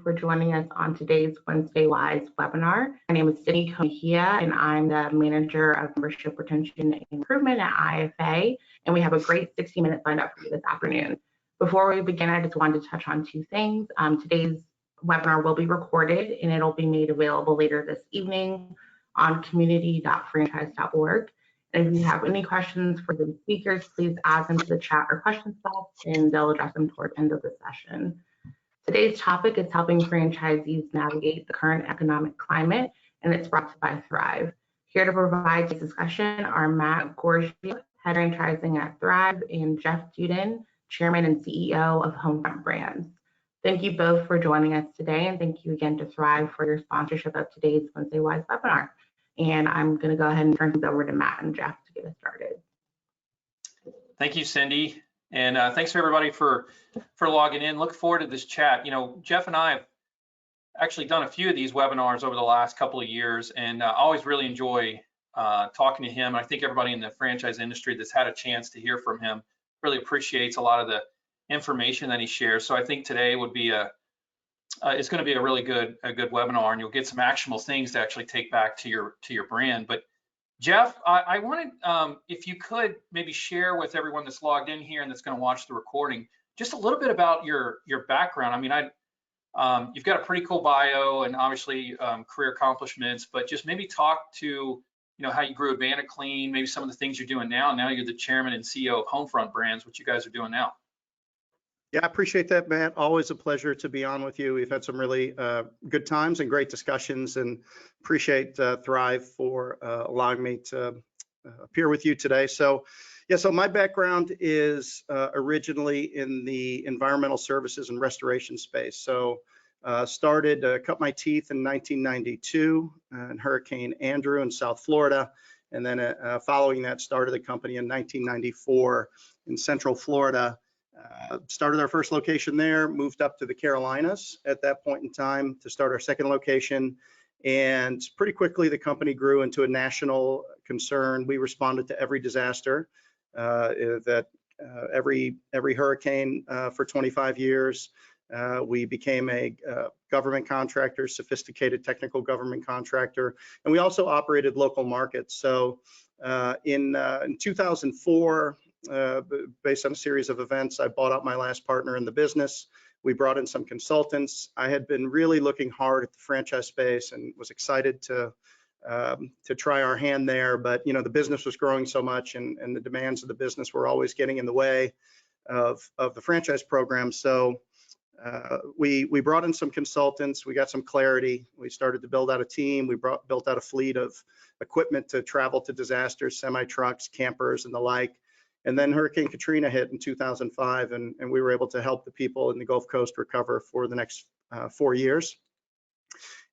for joining us on today's Wednesday Wise webinar. My name is Cindy Conahia, and I'm the Manager of Membership Retention and Improvement at IFA, and we have a great 60 minutes lined up for you this afternoon. Before we begin, I just wanted to touch on two things. Today's webinar will be recorded, and it'll be made available later this evening on community.franchise.org. And if you have any questions for the speakers, please add them to the chat or questions box, and they'll address them toward the end of the session. Today's topic is helping franchisees navigate the current economic climate, and it's brought to you by Thryv. Here to provide this discussion are Matt Gourgeot, Head Franchising at Thryv, and Jeff Dudan, Chairman and CEO of Homefront Brands. Thank you both for joining us today, and thank you again to Thryv for your sponsorship of today's Wednesday Wise webinar. And I'm going to go ahead and turn things over to Matt and Jeff to get us started. Thank you, Cindy. And thanks for everybody for logging in. Look forward to this chat. You know, Jeff and I have actually done a few of these webinars over the last couple of years, and I always really enjoy talking to him. I think everybody in the franchise industry that's had a chance to hear from him really appreciates a lot of the information that he shares. So I think today would be it's going to be a really good webinar, and you'll get some actionable things to actually take back to your brand. But Jeff, I wanted, if you could maybe share with everyone that's logged in here and that's going to watch the recording, just a little bit about your background. I mean, you've got a pretty cool bio and obviously career accomplishments, but just maybe talk to, how you grew Advanaclean, maybe some of the things you're doing now. Now you're the chairman and CEO of Homefront Brands, what you guys are doing now. Yeah, I appreciate that, Matt. Always a pleasure to be on with you. We've had some really good times and great discussions, and appreciate Thryv for allowing me to appear with you today. So, yeah, so my background is originally in the environmental services and restoration space. So, cut my teeth in 1992 in Hurricane Andrew in South Florida, and then following that, started the company in 1994 in Central Florida. Started our first location there, moved up to the Carolinas at that point in time to start our second location. And pretty quickly, the company grew into a national concern. We responded to every disaster, every hurricane for 25 years. We became a government contractor, sophisticated technical government contractor, and we also operated local markets. So in 2004, based on a series of events, I bought out my last partner in the business. We brought in some consultants. I had been really looking hard at the franchise space and was excited to try our hand there. But the business was growing so much, and the demands of the business were always getting in the way of the franchise program. So we brought in some consultants. We got some clarity. We started to build out a team. We built out a fleet of equipment to travel to disasters, semi-trucks, campers, and the like. And then Hurricane Katrina hit in 2005, and we were able to help the people in the Gulf Coast recover for the next 4 years.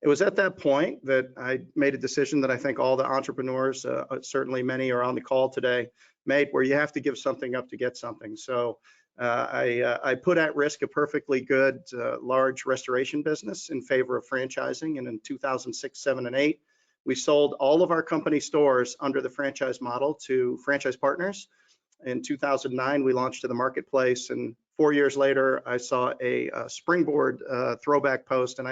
It was at that point that I made a decision that I think all the entrepreneurs, certainly many are on the call today, made, where you have to give something up to get something. So I put at risk a perfectly good large restoration business in favor of franchising. And in 2006, 7, and 8, we sold all of our company stores under the franchise model to franchise partners. In 2009, we launched to the marketplace, and 4 years later, I saw a Springboard throwback post, and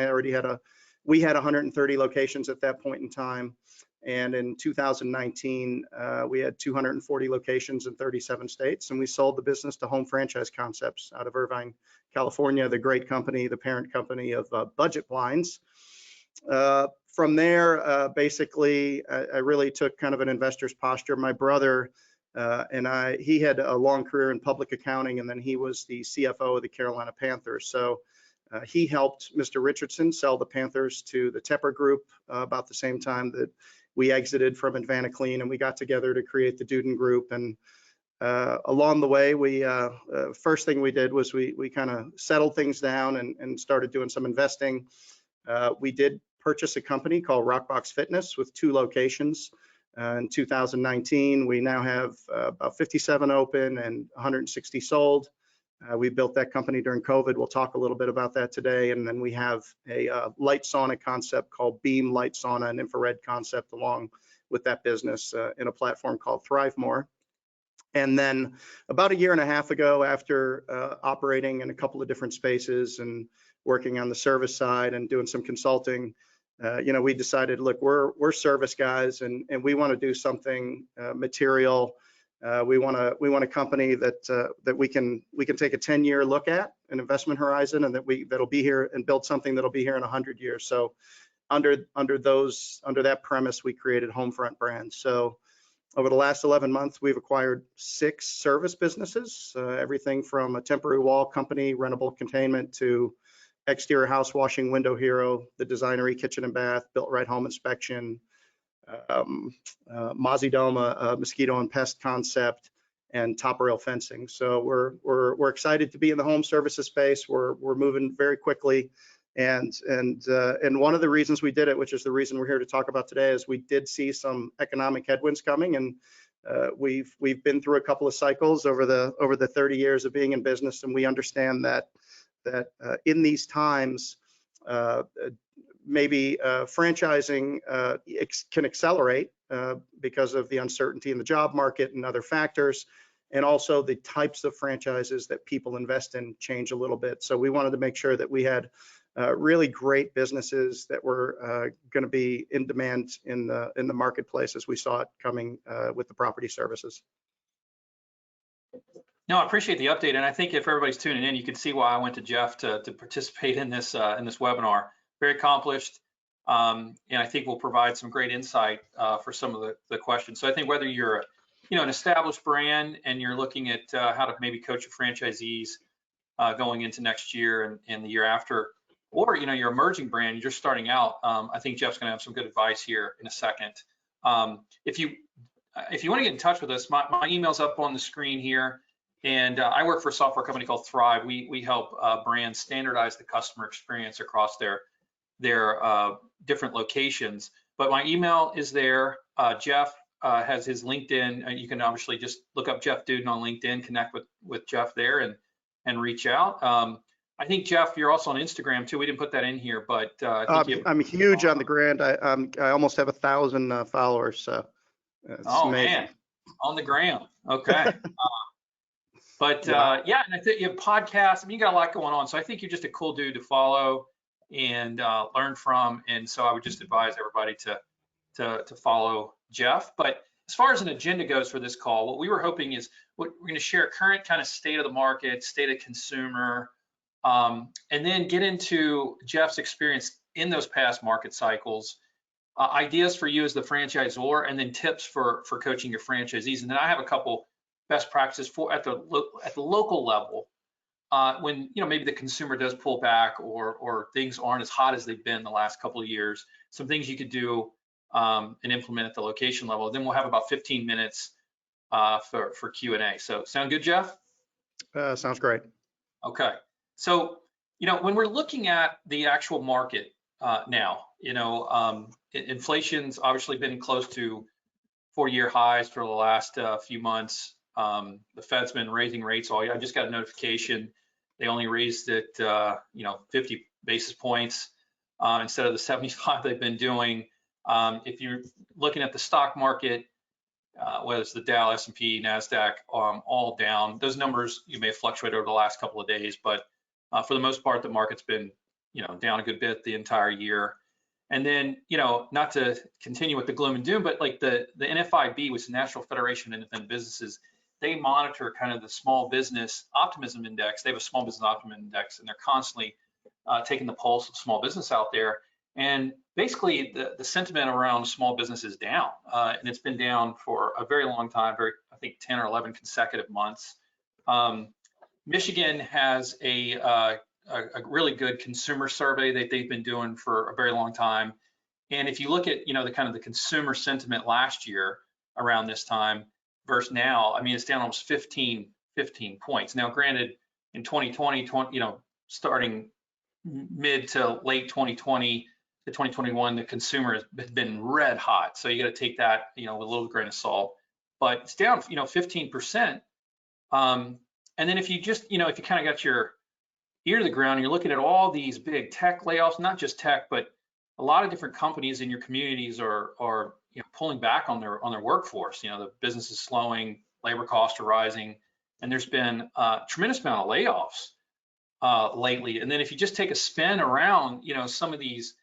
we had 130 locations at that point in time. And in 2019, we had 240 locations in 37 states, and we sold the business to Home Franchise Concepts out of Irvine, California, the great company, the parent company of Budget Blinds. From there, basically, I really took kind of an investor's posture. My brother he had a long career in public accounting, and then he was the CFO of the Carolina Panthers. So he helped Mr. Richardson sell the Panthers to the Tepper Group about the same time that we exited from Advanaclean, and we got together to create the Dudan Group. And along the way, first thing we did was we kind of settled things down and started doing some investing. We did purchase a company called Rockbox Fitness with 2 locations. In 2019, we now have about 57 open and 160 sold. We built that company during COVID. We'll talk a little bit about that today. And then we have a light sauna concept called Beam Light Sauna, and infrared concept along with that business in a platform called Thryv. And then about a year and a half ago, after operating in a couple of different spaces and working on the service side and doing some consulting, we decided, look, we're service guys, and we want to do something material. We want a company that we can take a 10-year look at, an investment horizon, and that'll be here and build something that'll be here in 100 years. So under that premise, we created Homefront Brands. So over the last 11 months, we've acquired 6 service businesses, everything from a temporary wall company, rentable containment, to exterior house washing, Window Hero, the Designery Kitchen and Bath, Built Right Home Inspection, Mozzydome, a mosquito and pest concept, and Top Rail Fencing. So we're excited to be in the home services space. We're moving very quickly. And one of the reasons we did it, which is the reason we're here to talk about today, is we did see some economic headwinds coming, and we've been through a couple of cycles over the 30 years of being in business, and we understand that in these times, maybe franchising can accelerate because of the uncertainty in the job market and other factors. And also the types of franchises that people invest in change a little bit. So we wanted to make sure that we had really great businesses that were going to be in demand in the marketplace as we saw it coming with the property services. No, I appreciate the update, and I think if everybody's tuning in, you can see why I went to Jeff to participate in this webinar. Very accomplished, and I think we'll provide some great insight for some of the questions. So I think whether you're an established brand and you're looking at how to maybe coach your franchisees going into next year and the year after, or you're emerging brand, you're just starting out, I think Jeff's going to have some good advice here in a second. If you want to get in touch with us, my email's up on the screen here, and I work for a software company called Thryv. We help brands standardize the customer experience across their different locations. But my email is there. Jeff has his LinkedIn. You can obviously just look up Jeff Dudan on LinkedIn, connect with Jeff there, and reach out. I think, Jeff, you're also on Instagram too. We didn't put that in here, but I'm huge on the gram. I almost have 1,000 followers. So it's amazing. Man, on the gram. Okay. But yeah, and I think you have podcasts. I mean, you got a lot going on. So I think you're just a cool dude to follow and learn from. And so I would just advise everybody to follow Jeff. But as far as an agenda goes for this call, what we were hoping is we're going to share current kind of state of the market, state of consumer, and then get into Jeff's experience in those past market cycles, ideas for you as the franchisor, and then tips for coaching your franchisees. And then I have a couple best practices at the local level when maybe the consumer does pull back or things aren't as hot as they've been the last couple of years. Some things you could do and implement at the location level. Then we'll have about 15 minutes for Q&A. So sound good, Jeff? Sounds great. Okay. So, when we're looking at the actual market now, inflation's obviously been close to 4-year highs for the last few months. The Fed's been raising rates all year. I just got a notification. They only raised it, 50 basis points instead of the 75 they've been doing. If you're looking at the stock market, whether it's the Dow, S&P, NASDAQ, all down. Those numbers you may have fluctuated over the last couple of days, but for the most part, the market's been, down a good bit the entire year. And then, not to continue with the gloom and doom, but like the NFIB, which is the National Federation of Independent Businesses, they monitor kind of the small business optimism index. They have a small business optimism index, and they're constantly taking the pulse of small business out there. And basically, the sentiment around small business is down, and it's been down for a very long time, I think 10 or 11 consecutive months. Michigan has a really good consumer survey that they've been doing for a very long time. And if you look at, the kind of the consumer sentiment last year around this time versus now, I mean, it's down almost 15 points. Now, granted, in 2020, starting mid to late 2020 to 2021, the consumer has been red hot. So you got to take that, with a little grain of salt. But it's down, 15%. And then if you just, if you kind of got your ear to the ground, and you're looking at all these big tech layoffs, not just tech, but a lot of different companies in your communities are pulling back on their workforce. The business is slowing, labor costs are rising, and there's been a tremendous amount of layoffs lately. And then if you just take a spin around, some of these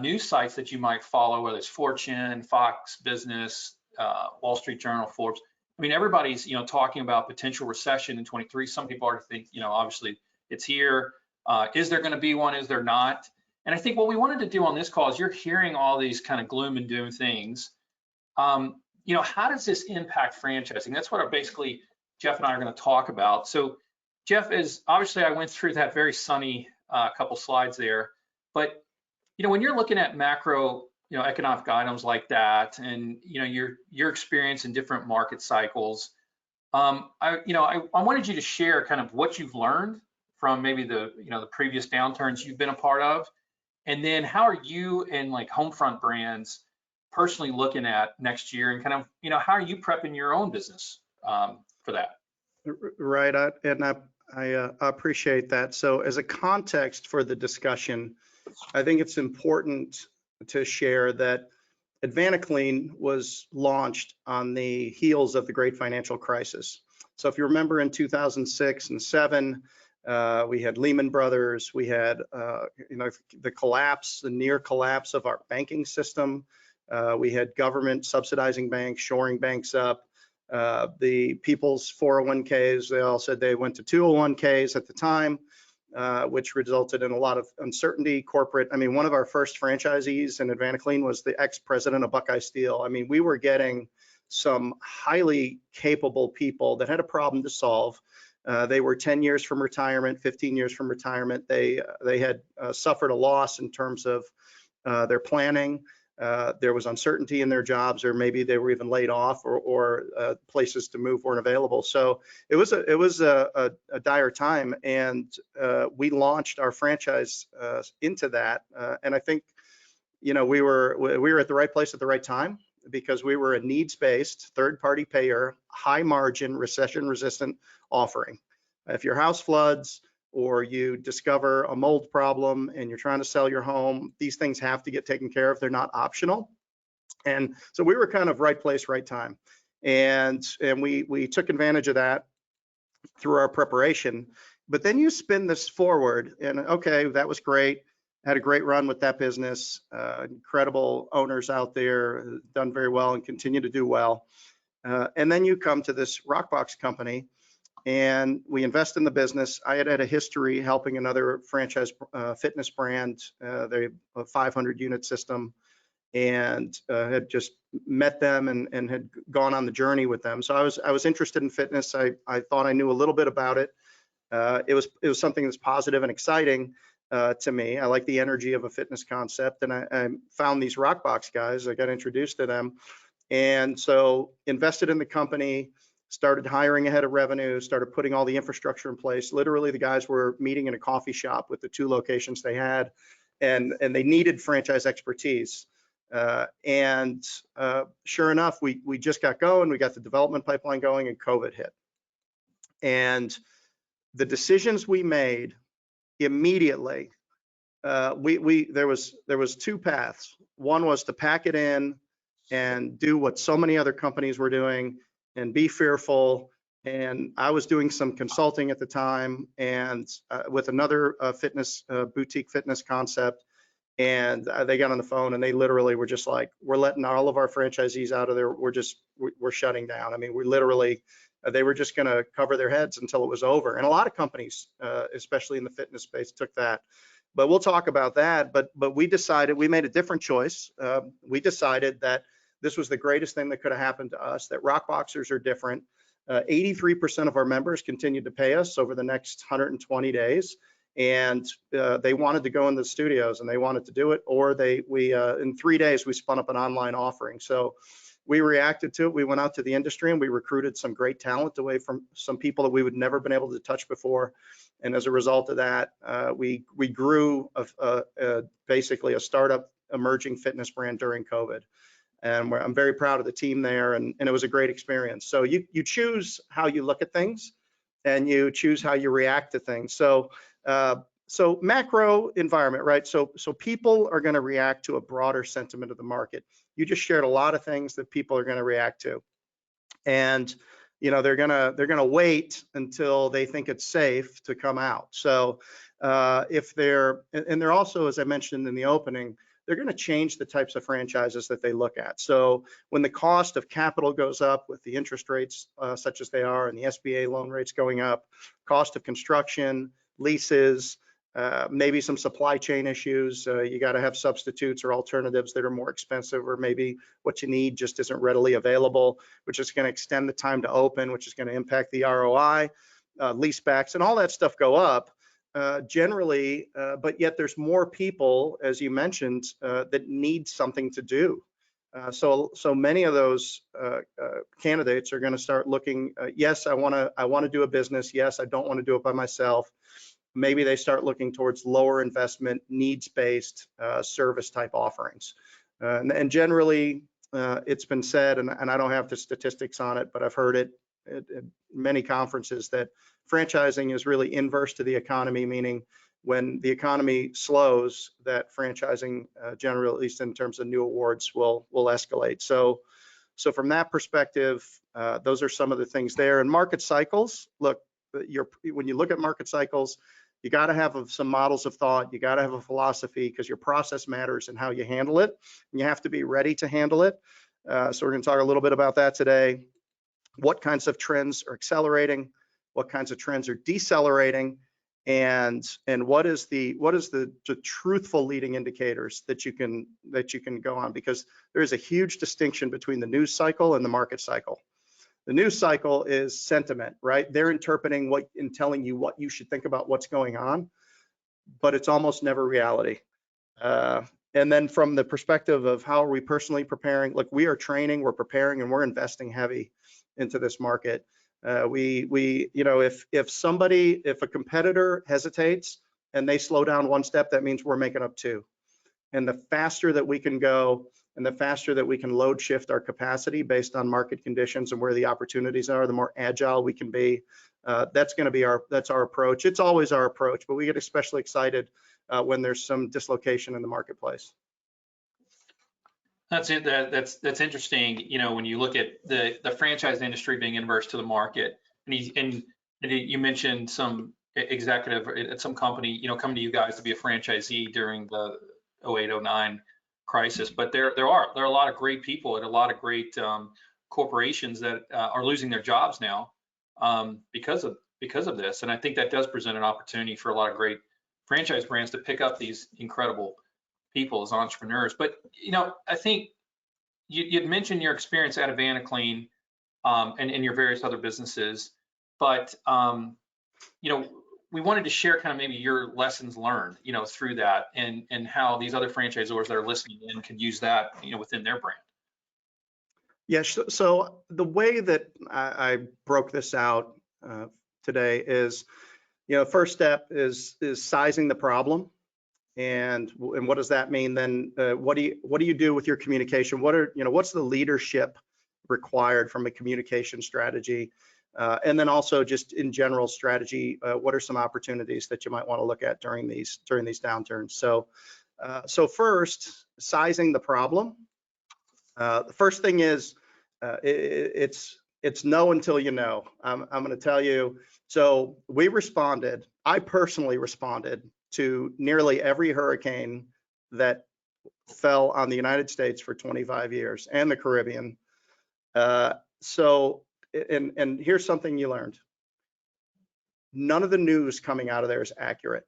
news sites that you might follow, whether it's Fortune, Fox Business, Wall Street Journal, Forbes. I mean, everybody's talking about potential recession in 23. Some people are to think, obviously it's here. Is there going to be one? Is there not? And I think what we wanted to do on this call is you're hearing all these kind of gloom and doom things. How does this impact franchising? That's what basically Jeff and I are going to talk about. So Jeff, is obviously I went through that very sunny couple slides there, but when you're looking at macro, economic items like that, and your experience in different market cycles, I wanted you to share kind of what you've learned from maybe the the previous downturns you've been a part of, and then how are you and like Homefront Brands personally looking at next year, and kind of how are you prepping your own business for that? Right, I appreciate that. So as a context for the discussion, I think it's important to share that AdvantaClean was launched on the heels of the great financial crisis. So if you remember in 2006 and 7, we had Lehman Brothers, we had the near collapse of our banking system. We had government subsidizing banks, shoring banks up. The people's 401ks, they all said they went to 201ks at the time, which resulted in a lot of uncertainty, corporate. I mean, one of our first franchisees in AdvantaClean was the ex-president of Buckeye Steel. I mean, we were getting some highly capable people that had a problem to solve. They were 10 years from retirement, 15 years from retirement. They had suffered a loss in terms of their planning. There was uncertainty in their jobs, or maybe they were even laid off, or places to move weren't available. So it was a dire time, and we launched our franchise into that. And I think we were at the right place at the right time, because we were a needs-based, third-party payer, high-margin, recession-resistant offering. If your house floods, or you discover a mold problem and you're trying to sell your home, these things have to get taken care of. They're not optional. And so we were kind of right place, right time. And we took advantage of that through our preparation. But then you spin this forward, and okay, that was great. Had a great run with that business. Incredible owners out there, done very well and continue to do well. And then you come to this Rockbox company, and we invest in the business. I had a history helping another franchise fitness brand, they a 500 unit system, and had just met them and had gone on the journey with them. So I was interested in fitness. I thought I knew a little bit about it. It was something that's positive and exciting to me. I like the energy of a fitness concept, and I found these Rockbox guys. I got introduced to them, and so invested in the company. Started hiring ahead of revenue, started putting all the infrastructure in place. Literally, the guys were meeting in a coffee shop with the 2 locations they had, and they needed franchise expertise. And sure enough, we just got going. We got the development pipeline going, and COVID hit. And the decisions we made immediately, there was 2 paths. One was to pack it in and do what so many other companies were doing, and be fearful. And I was doing some consulting at the time, and with another boutique fitness concept. And they got on the phone, and they literally were just like, we're letting all of our franchisees out of there. We're shutting down. I mean, they were just going to cover their heads until it was over. And a lot of companies, especially in the fitness space, took that. But we'll talk about that. But we made a different choice. We decided that this was the greatest thing that could have happened to us, that Rockboxers are different. 83% of our members continued to pay us over the next 120 days. And they wanted to go in the studios, and they wanted to do it, or in 3 days, we spun up an online offering. So we reacted to it. We went out to the industry, and we recruited some great talent away from some people that we would never been able to touch before. And as a result of that, we grew basically a startup emerging fitness brand during COVID. And I'm very proud of the team there, and it was a great experience. So you choose how you look at things, and you choose how you react to things. So macro environment, right? So people are going to react to a broader sentiment of the market. You just shared a lot of things that people are going to react to. And they're gonna wait until they think it's safe to come out. So if they're also, as I mentioned in the opening, they're going to change the types of franchises that they look at. So when the cost of capital goes up with the interest rates such as they are and the SBA loan rates going up, cost of construction, leases, maybe some supply chain issues, you got to have substitutes or alternatives that are more expensive, or maybe what you need just isn't readily available, which is going to extend the time to open, which is going to impact the ROI, lease backs, and all that stuff go up. Generally, but yet there's more people, as you mentioned, that need something to do. So many of those candidates are going to start looking. Yes, I want to do a business. Yes, I don't want to do it by myself. Maybe they start looking towards lower investment, needs-based service type offerings. And generally, it's been said, and I don't have the statistics on it, but I've heard it at many conferences, that franchising is really inverse to the economy, meaning when the economy slows, that franchising generally, at least in terms of new awards, will escalate. So from that perspective, those are some of the things there. And market cycles, look, when you look at market cycles, you got to have some models of thought. You got to have a philosophy, because your process matters and how you handle it. And you have to be ready to handle it. So we're going to talk a little bit about that today. What kinds of trends are accelerating? What kinds of trends are decelerating? And what is the truthful leading indicators that you can go on? Because there is a huge distinction between the news cycle and the market cycle. The news cycle is sentiment, right? They're interpreting and telling you what you should think about what's going on, but it's almost never reality. And then from the perspective of how are we personally preparing, look, we are training, we're preparing, and we're investing heavy into this market. If a competitor hesitates and they slow down one step, that means we're making up two. And the faster that we can go, and the faster that we can load shift our capacity based on market conditions and where the opportunities are, the more agile we can be. That's our approach. It's always our approach, but we get especially excited when there's some dislocation in the marketplace. That's it. That's interesting. When you look at the franchise industry being inverse to the market, and you mentioned some executive at some company, coming to you guys to be a franchisee during the 08-09 crisis. But there are a lot of great people at a lot of great corporations that are losing their jobs now because of this. And I think that does present an opportunity for a lot of great franchise brands to pick up these incredible people as entrepreneurs. But I think you'd mentioned your experience at Evaniclean and your various other businesses, but we wanted to share kind of maybe your lessons learned through that, and how these other franchisors that are listening in can use that within their brand. Yes. So the way that I broke this out today is, first step is sizing the problem. And what does that mean? Then what do you do with your communication? What's the leadership required from a communication strategy? And then also just in general strategy, what are some opportunities that you might want to look at during these downturns? So first, sizing the problem. The first thing is it's know until you know. I'm going to tell you. So I personally responded to nearly every hurricane that fell on the United States for 25 years and the Caribbean. And here's something you learned. None of the news coming out of there is accurate.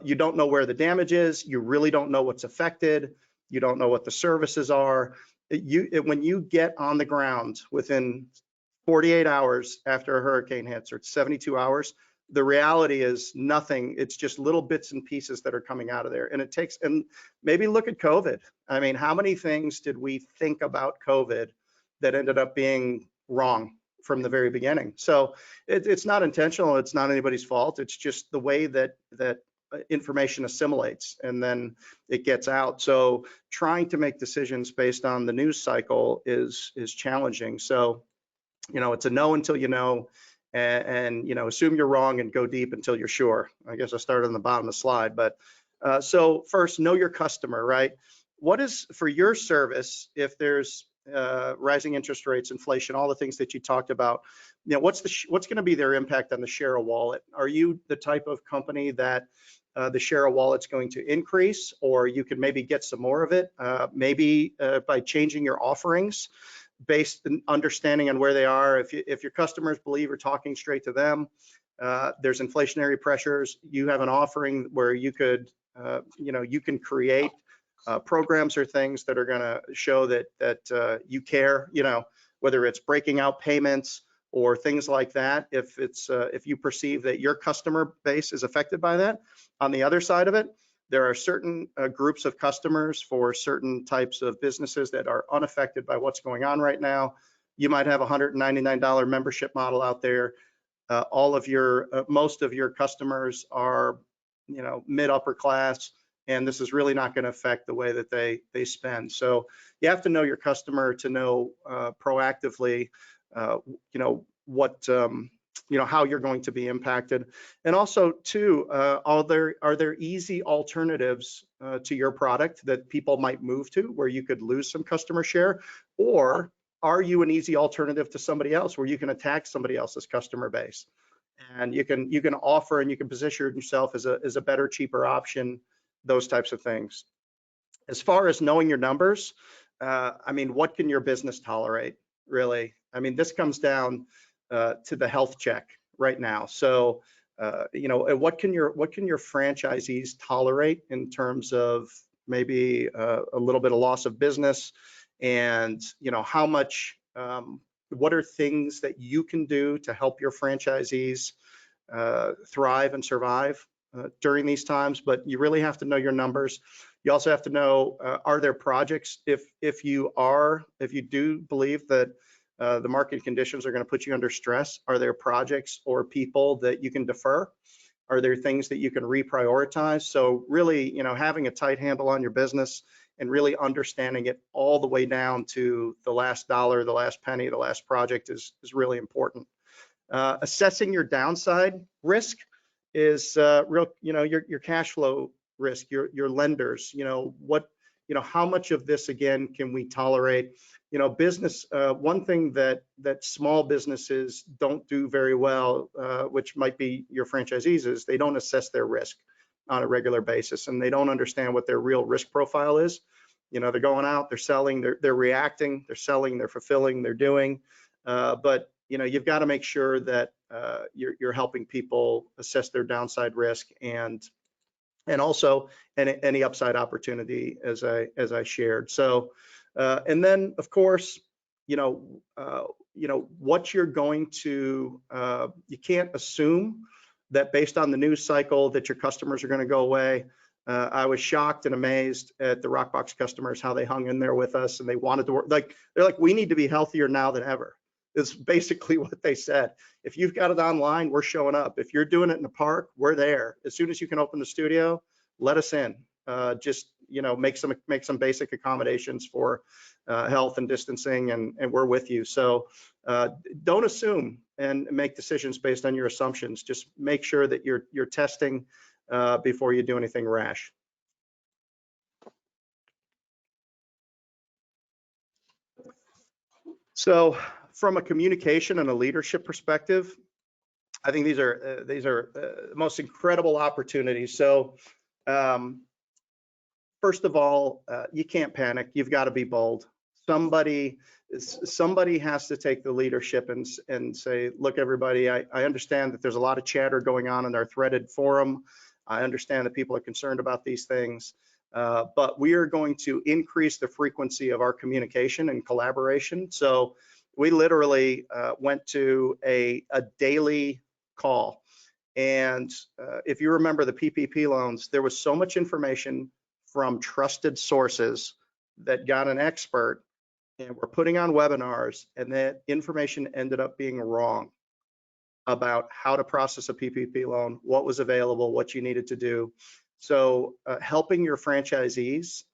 You don't know where the damage is. You really don't know what's affected. You don't know what the services are. When you get on the ground within 48 hours after a hurricane hits, or 72 hours, the reality is nothing. It's just little bits and pieces that are coming out of there. And maybe look at COVID. I mean, how many things did we think about COVID that ended up being wrong from the very beginning? So it's not intentional. It's not anybody's fault. It's just the way that information assimilates and then it gets out. So trying to make decisions based on the news cycle is challenging. So, it's a know until you know. And assume you're wrong and go deep until you're sure. I guess I started on the bottom of the slide, but so first, know your customer, right? What is for your service? If there's rising interest rates, inflation, all the things that you talked about, what's going to be their impact on the share of wallet? Are you the type of company that the share of wallet's going to increase, or you could maybe get some more of it, maybe by changing your offerings based on understanding on where they are. If your customers believe you're talking straight to them, there's inflationary pressures, you have an offering where you could, you can create programs or things that are going to show that you care, whether it's breaking out payments or things like that. If you perceive that your customer base is affected by that. On the other side of it, there are certain groups of customers for certain types of businesses that are unaffected by what's going on right now. You might have a $199 membership model out there. Most of your customers are, mid upper class, and this is really not going to affect the way that they spend. So you have to know your customer to know proactively, what, how you're going to be impacted. And also too, are there easy alternatives to your product that people might move to where you could lose some customer share? Or are you an easy alternative to somebody else where you can attack somebody else's customer base? And you can offer and you can position yourself as a better, cheaper option, those types of things. As far as knowing your numbers, what can your business tolerate, really? This comes down to the health check right now. So, what can your franchisees tolerate in terms of maybe a little bit of loss of business, and how much, what are things that you can do to help your franchisees thrive and survive during these times? But you really have to know your numbers. You also have to know, are there projects, if you do believe that the market conditions are going to put you under stress, are there projects or people that you can defer? Are there things that you can reprioritize? So really, having a tight handle on your business and really understanding it all the way down to the last dollar, the last penny, the last project is really important. Assessing your downside risk is real, your cash flow risk, your lenders, how much of this again can we tolerate? Business, one thing that small businesses don't do very well, which might be your franchisees, is they don't assess their risk on a regular basis, and they don't understand what their real risk profile is. They're going out, they're selling, they're reacting, they're selling, they're fulfilling, they're doing, but you've got to make sure that you're helping people assess their downside risk and also any upside opportunity, as I shared. So, and then of course, what you're going to, you can't assume that based on the news cycle that your customers are going to go away. I was shocked and amazed at the Rockbox customers, how they hung in there with us, and they wanted to work. They're like, we need to be healthier now than ever. It's basically what they said. If you've got it online, we're showing up. If you're doing it in the park, we're there. As soon as you can open the studio, let us in. Just make some basic accommodations for health and distancing, and we're with you. So don't assume and make decisions based on your assumptions. Just make sure that you're testing before you do anything rash. So from a communication and a leadership perspective, I think these are the most incredible opportunities. So first of all, you can't panic. You've got to be bold. Somebody has to take the leadership and say, look, everybody, I understand that there's a lot of chatter going on in our threaded forum. I understand that people are concerned about these things, but we are going to increase the frequency of our communication and collaboration. So we literally went to a daily call. And if you remember the PPP loans, there was so much information from trusted sources that got an expert, and we're putting on webinars, and that information ended up being wrong about how to process a PPP loan, what was available, what you needed to do. So helping your franchisees,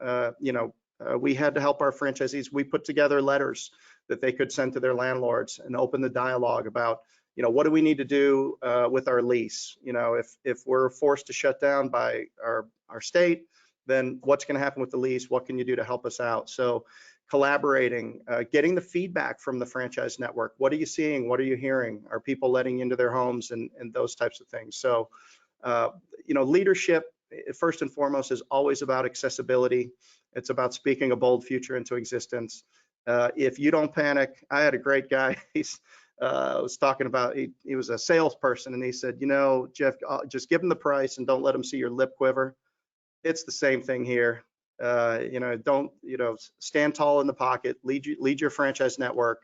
we had to help our franchisees. We put together letters that they could send to their landlords and open the dialogue about, what do we need to do with our lease? If we're forced to shut down by our state, then what's going to happen with the lease? What can you do to help us out? So collaborating, getting the feedback from the franchise network. What are you seeing? What are you hearing? Are people letting you into their homes and those types of things? So, leadership, first and foremost, is always about accessibility. It's about speaking a bold future into existence. If you don't panic, I had a great guy. He's was talking about, he was a salesperson, and he said, Jeff, just give him the price and don't let him see your lip quiver. It's the same thing here. Don't, stand tall in the pocket, lead your franchise network,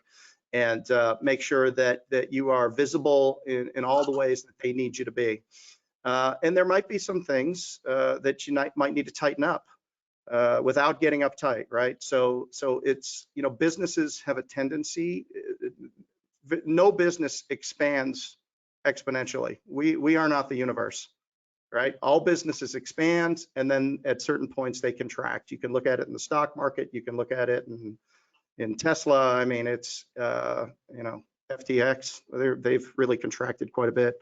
and make sure that you are visible in all the ways that they need you to be. And there might be some things that you might need to tighten up without getting uptight, right? So it's, businesses have a tendency, no business expands exponentially. We are not the universe, right? All businesses expand, and then at certain points they contract. You can look at it in the stock market. You can look at it in Tesla. I mean, it's, FTX, they've really contracted quite a bit.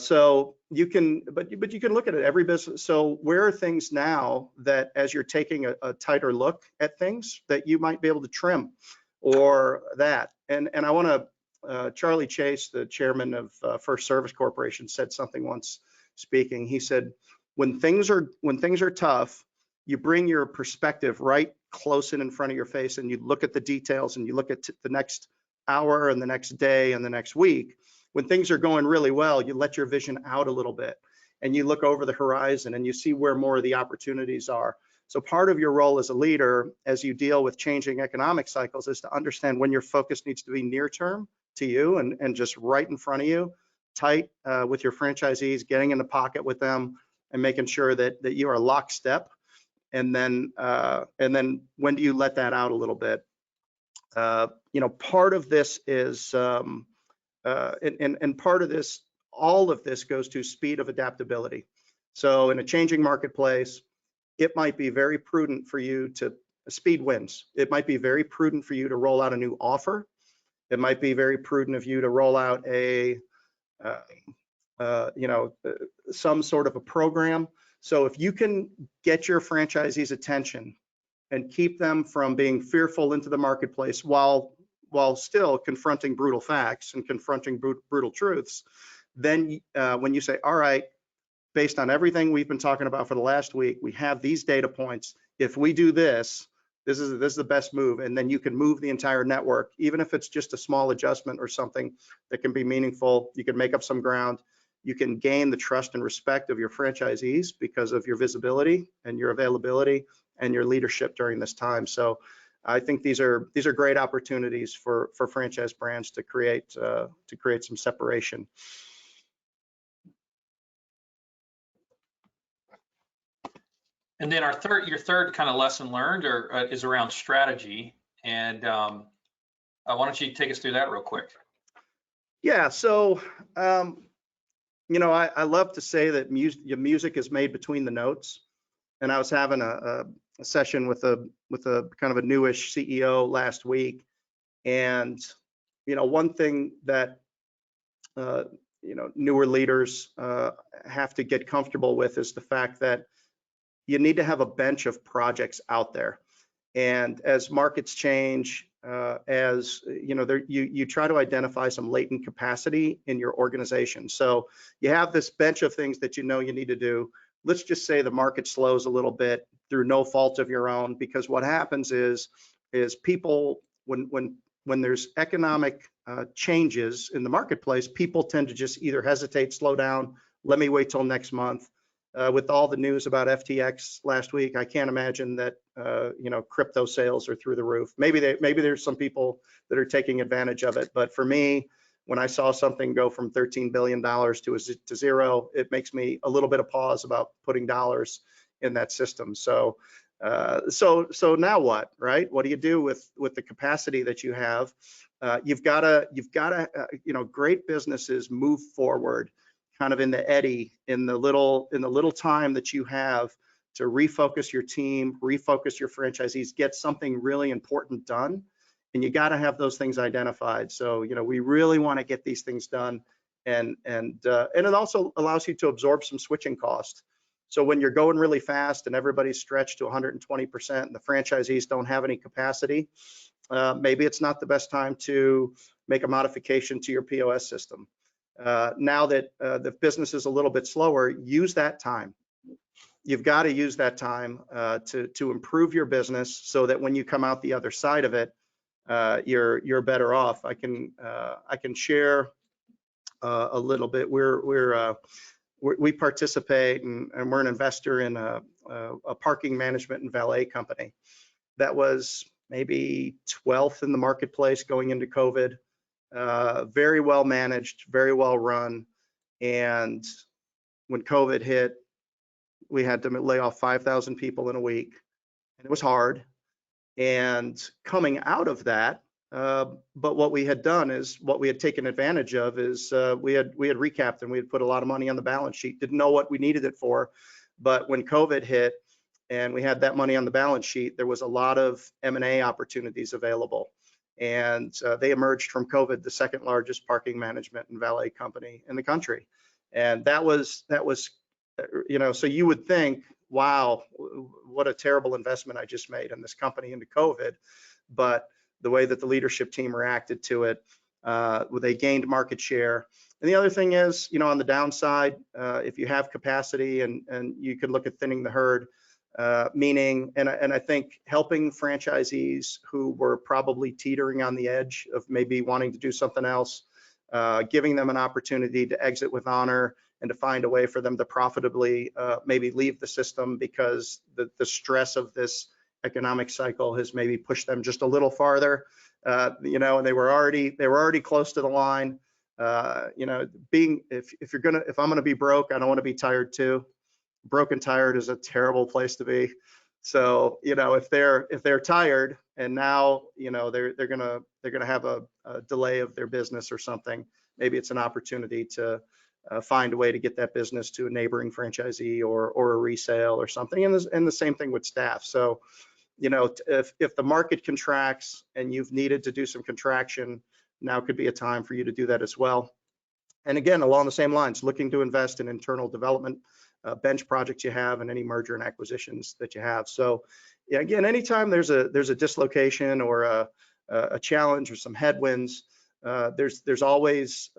So you can, but you can look at it, every business. So where are things now that, as you're taking a tighter look at things, that you might be able to trim, or that? And I want to, Charlie Chase, the chairman of First Service Corporation, said something once speaking. He said, when things are tough, you bring your perspective right close in front of your face, and you look at the details, and you look at the next hour and the next day and the next week. When things are going really well, you let your vision out a little bit, and you look over the horizon, and you see where more of the opportunities are. So part of your role as a leader, as you deal with changing economic cycles, is to understand when your focus needs to be near term to you and just right in front of you, tight with your franchisees, getting in the pocket with them, and making sure that you are lockstep. And then when do you let that out a little bit? Part of this is, and part of this, all of this goes to speed of adaptability. So in a changing marketplace, it might be very prudent for you to, speed wins. It might be very prudent for you to roll out a new offer. It might be very prudent of you to roll out some sort of a program. So if you can get your franchisees' attention and keep them from being fearful into the marketplace while still confronting brutal facts and confronting brutal truths, then when you say, all right, based on everything we've been talking about for the last week, we have these data points. If we do this, this is the best move. And then you can move the entire network, even if it's just a small adjustment or something that can be meaningful. You can make up some ground. You can gain the trust and respect of your franchisees because of your visibility and your availability and your leadership during this time. So I think these are great opportunities for franchise brands to create some separation. And then your third kind of lesson learned is around strategy. And why don't you take us through that real quick? Yeah. So I love to say that music is made between the notes. And I was having a session with a kind of a newish CEO last week, and one thing that newer leaders have to get comfortable with is the fact that you need to have a bench of projects out there. And as markets change, you try to identify some latent capacity in your organization. So you have this bench of things that you need to do. Let's just say the market slows a little bit through no fault of your own, because what happens is people, when there's economic changes in the marketplace, people tend to just either hesitate, slow down, let me wait till next month. With all the news about FTX last week, I can't imagine that crypto sales are through the roof. Maybe there's some people that are taking advantage of it, but for me, when I saw something go from $13 billion to zero, it makes me a little bit of pause about putting dollars in that system. So now what, right? What do you do with the capacity that you have? You've got to great businesses move forward kind of in the eddy, in the little time that you have to refocus your team, refocus your franchisees, get something really important done. And you got to have those things identified. So, we really want to get these things done. And it also allows you to absorb some switching costs. So when you're going really fast and everybody's stretched to 120% and the franchisees don't have any capacity, maybe it's not the best time to make a modification to your POS system. Now that the business is a little bit slower, use that time. You've got to use that time to improve your business so that when you come out the other side of it, you're better off. I can share a little bit. We participate and we're an investor in a parking management and valet company that was maybe 12th in the marketplace going into COVID. Very well managed, very well run. And when COVID hit, we had to lay off 5,000 people in a week, and it was hard. And coming out of that, but what we had done is, what we had taken advantage of is we had recapped and we had put a lot of money on the balance sheet. Didn't know what we needed it for, but when COVID hit and we had that money on the balance sheet, there was a lot of M&A opportunities available. And they emerged from COVID the second largest parking management and valet company in the country. And that was, you know, so you would think, wow, what a terrible investment I just made in this company into COVID. But the way that the leadership team reacted to it, they gained market share. And the other thing is, you know, on the downside, if you have capacity and you could look at thinning the herd, meaning, and I think helping franchisees who were probably teetering on the edge of maybe wanting to do something else, giving them an opportunity to exit with honor and to find a way for them to profitably maybe leave the system, because the stress of this economic cycle has maybe pushed them just a little farther, you know, and they were already close to the line. You know, if I'm gonna be broke, I don't want to be tired too. Broke and tired is a terrible place to be. So, you know, if they're tired and now, you know, they're gonna have a delay of their business or something, maybe it's an opportunity to find a way to get that business to a neighboring franchisee or a resale or something. And the same thing with staff. So, you know, if the market contracts and you've needed to do some contraction, now could be a time for you to do that as well. And again, along the same lines, looking to invest in internal development, bench projects you have, and any merger and acquisitions that you have. So yeah, again, anytime there's a dislocation or a challenge or some headwinds, there's always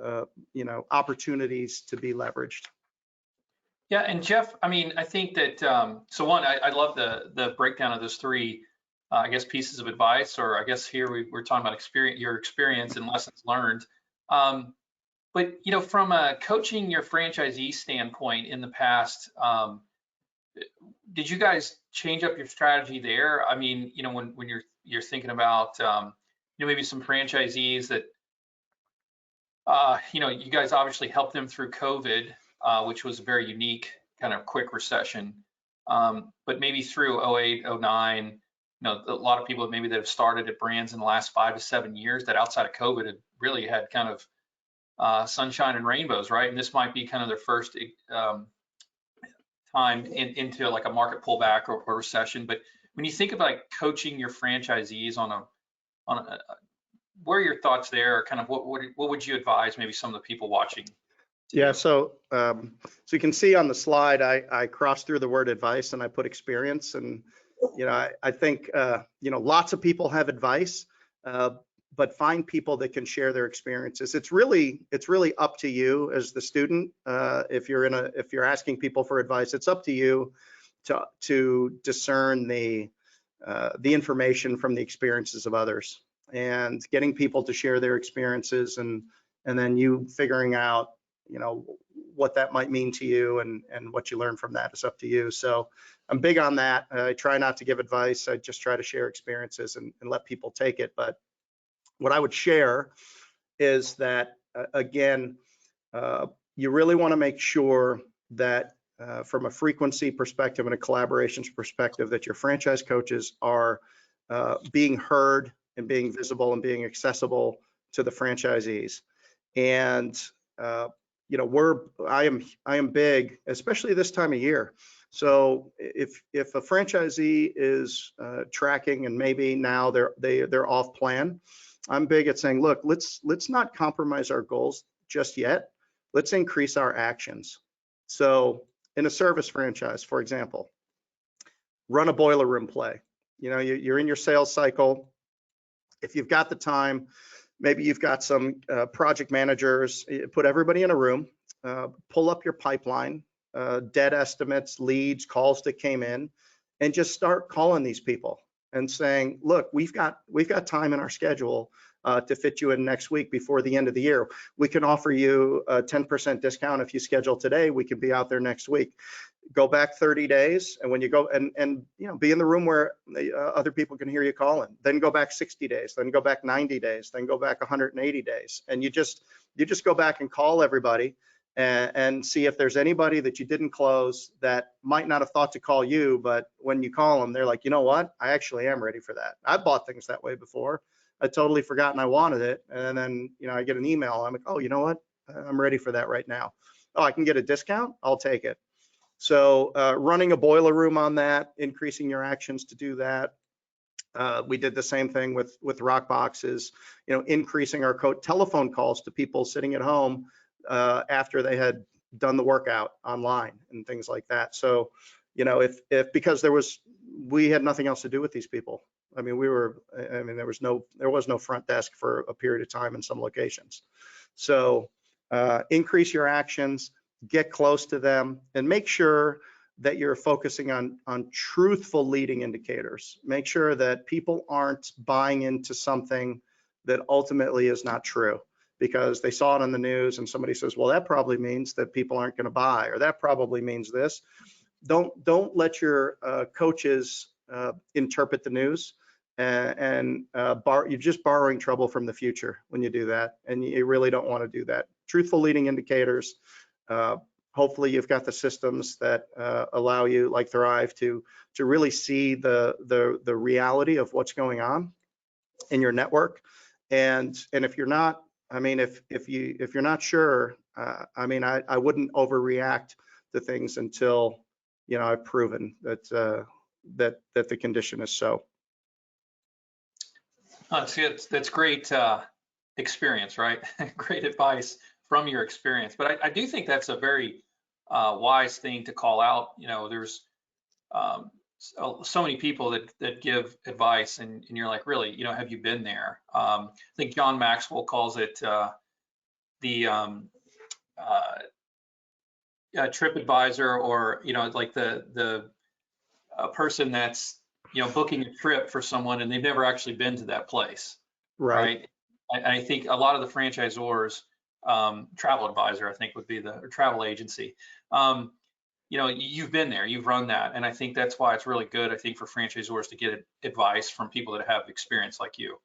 you know, opportunities to be leveraged. Yeah, and Jeff, I mean, I think that so one, I love the breakdown of those three, I guess, pieces of advice, or I guess here we're talking about your experience and lessons learned. But you know, from a coaching your franchisee standpoint in the past, did you guys change up your strategy there? I mean, you know, when you're thinking about you know, maybe some franchisees that you know, you guys obviously helped them through COVID, which was a very unique kind of quick recession. But maybe through 08, 09, you know, a lot of people maybe that have started at brands in the last 5 to 7 years that outside of COVID had really had kind of sunshine and rainbows, right? And this might be kind of their first time into like a market pullback or recession. But when you think about like coaching your franchisees on a what are your thoughts there? Kind of what would you advise maybe some of the people watching? Yeah, so you can see on the slide, I crossed through the word advice and I put experience. And you know, I think you know, lots of people have advice, but find people that can share their experiences. It's really up to you as the student. If you're asking people for advice, it's up to you to discern the information from the experiences of others, and getting people to share their experiences, and then you figuring out, you know, what that might mean to you and what you learn from that is up to you. So I'm big on that. I try not to give advice. I just try to share experiences and let people take it. But what I would share is that, again, you really want to make sure that from a frequency perspective and a collaborations perspective, that your franchise coaches are being heard and being visible and being accessible to the franchisees. And you know, I am big, especially this time of year. So if a franchisee is tracking and maybe now they're off plan, I'm big at saying, look, let's not compromise our goals just yet. Let's increase our actions. So in a service franchise, for example, run a boiler room play. You know, you're in your sales cycle. If you've got the time, maybe you've got some project managers, put everybody in a room, pull up your pipeline, dead estimates, leads, calls that came in, and just start calling these people and saying, look, we've got time in our schedule to fit you in next week before the end of the year. We can offer you a 10% discount if you schedule today. We can be out there next week. Go back 30 days, and when you go and you know, be in the room where other people can hear you calling. Then go back 60 days, then go back 90 days, then go back 180 days, and you just go back and call everybody and see if there's anybody that you didn't close that might not have thought to call you, but when you call them, they're like, you know what, I actually am ready for that. I bought things that way before. I totally forgotten I wanted it, and then you know, I get an email. I'm like, oh, you know what, I'm ready for that right now. Oh, I can get a discount. I'll take it. So running a boiler room on that, increasing your actions to do that. We did the same thing with rock boxes, you know, increasing our telephone calls to people sitting at home after they had done the workout online and things like that. So, you know, if because we had nothing else to do with these people. I mean, there was no front desk for a period of time in some locations. So increase your actions, get close to them, and make sure that you're focusing on truthful leading indicators. Make sure that people aren't buying into something that ultimately is not true because they saw it on the news and somebody says, well, that probably means that people aren't going to buy, or that probably means this. Don't let your coaches interpret the news, and you're just borrowing trouble from the future when you do that, and you really don't want to do that. Truthful leading indicators. Hopefully you've got the systems that allow you, like Thryv, to really see the reality of what's going on in your network. And if you're not, I mean, if you're not sure, I mean, I wouldn't overreact to things until, you know, I've proven that that the condition is so. That's great experience, right? Great advice from your experience. But I do think that's a very wise thing to call out. You know, there's so many people that give advice, and you're like, really, you know, have you been there? I think John Maxwell calls it the TripAdvisor, or, you know, like the person that's, you know, booking a trip for someone and they've never actually been to that place, right? I think a lot of the franchisors, travel advisor, I think would be or travel agency. You know, you've been there, you've run that, and I think that's why it's really good, I think, for franchisors to get advice from people that have experience like you.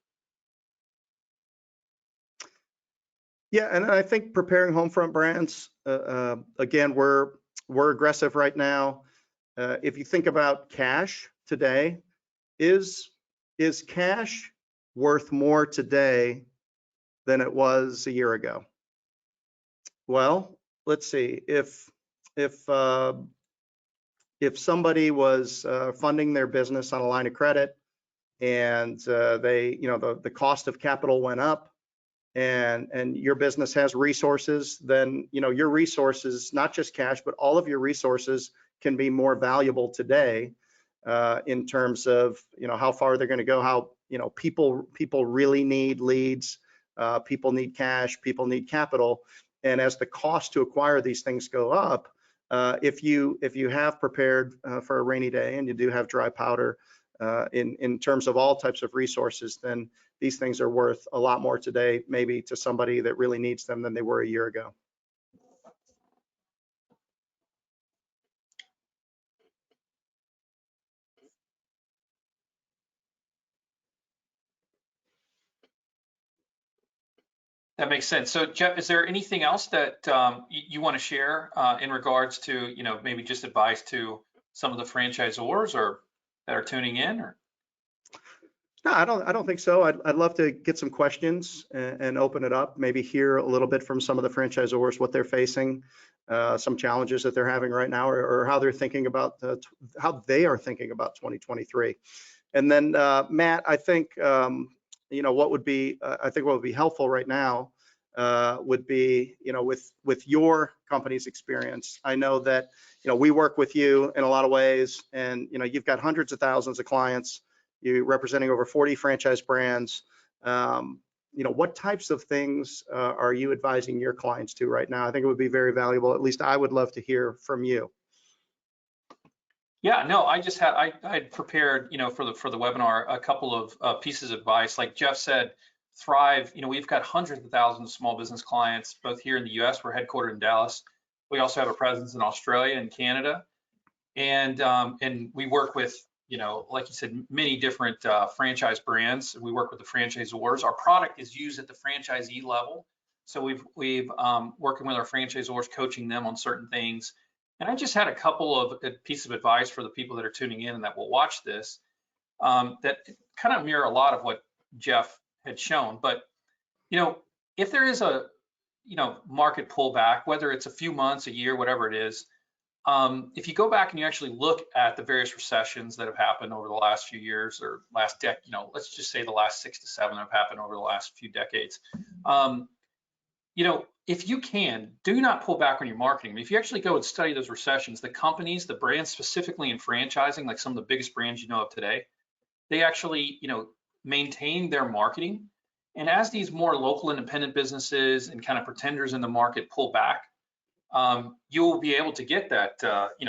Yeah, and I think preparing Homefront brands, again, we're aggressive right now. If you think about cash today, is cash worth more today than it was a year ago? Well, let's see. If somebody was funding their business on a line of credit, and they, you know, the cost of capital went up, and your business has resources, then, you know, your resources, not just cash, but all of your resources can be more valuable today in terms of, you know, how far they're going to go, how, you know, people really need leads, people need cash, people need capital. And as the cost to acquire these things go up, if you have prepared for a rainy day and you do have dry powder in terms of all types of resources, then these things are worth a lot more today, maybe to somebody that really needs them, than they were a year ago. That makes sense. So Jeff, is there anything else that you want to share in regards to, you know, maybe just advice to some of the franchisors or that are tuning in? Or No, I don't think so. I'd love to get some questions and open it up, maybe hear a little bit from some of the franchisors, what they're facing, some challenges that they're having right now, or how they're thinking about how they are thinking about 2023. And then Matt, I think you know, what would be helpful right now would be, with your company's experience. I know that, we work with you in a lot of ways, and, you've got hundreds of thousands of clients. You're representing over 40 franchise brands. What types of things are you advising your clients to right now? I think it would be very valuable. At least I would love to hear from you. Yeah, no, I had prepared, for the webinar, a couple of pieces of advice. Like Jeff said, Thryv, we've got hundreds of thousands of small business clients, both here in the US, we're headquartered in Dallas. We also have a presence in Australia and Canada. And we work with, like you said, many different franchise brands. We work with the franchisors. Our product is used at the franchisee level. So we've working with our franchisors, coaching them on certain things. And I just had a couple of pieces of advice for the people that are tuning in and that will watch this that kind of mirror a lot of what Jeff had shown. But, if there is a, market pullback, whether it's a few months, a year, whatever it is, if you go back and you actually look at the various recessions that have happened over the last few years or last decade, let's just say the last 6 to 7 have happened over the last few decades. If you can, do not pull back on your marketing. If you actually go and study those recessions, the companies, the brands specifically in franchising, like some of the biggest brands you know of today, they actually, maintain their marketing. And as these more local independent businesses and kind of pretenders in the market pull back, you'll be able to get that,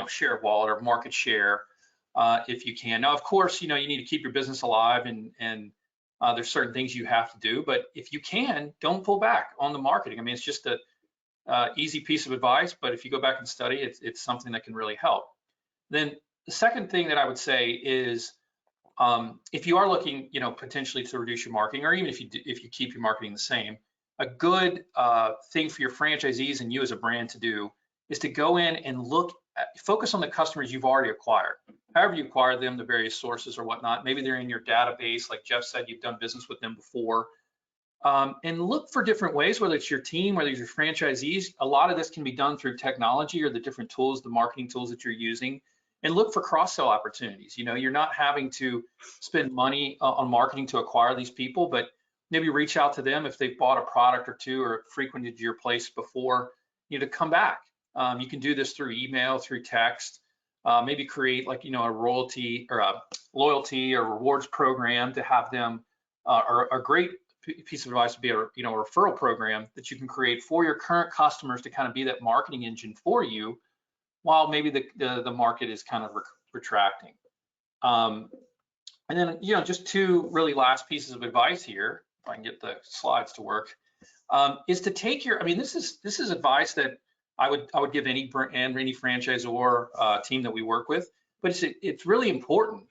share of wallet or market share if you can. Now, of course, you need to keep your business alive and there's certain things you have to do, but if you can, don't pull back on the marketing. I mean, it's just a easy piece of advice, but if you go back and study, it's something that can really help. Then the second thing that I would say is, if you are looking, potentially to reduce your marketing, or even if you keep your marketing the same, a good thing for your franchisees and you as a brand to do is to go in and focus on the customers you've already acquired. However you acquired them, the various sources or whatnot, maybe they're in your database, like Jeff said, you've done business with them before. And look for different ways, whether it's your team, whether it's your franchisees. A lot of this can be done through technology or the different tools, the marketing tools that you're using, and look for cross-sell opportunities. You're not having to spend money on marketing to acquire these people, but maybe reach out to them if they've bought a product or two or frequented your place before, to come back. You can do this through email, through text, maybe create like, a royalty or a loyalty or rewards program to have them, or a great piece of advice would be a referral program that you can create for your current customers to kind of be that marketing engine for you while maybe the market is kind of retracting. And then, just two really last pieces of advice here, if I can get the slides to work, is to take this is advice that I would give any brand, any franchisor team that we work with, but it's really important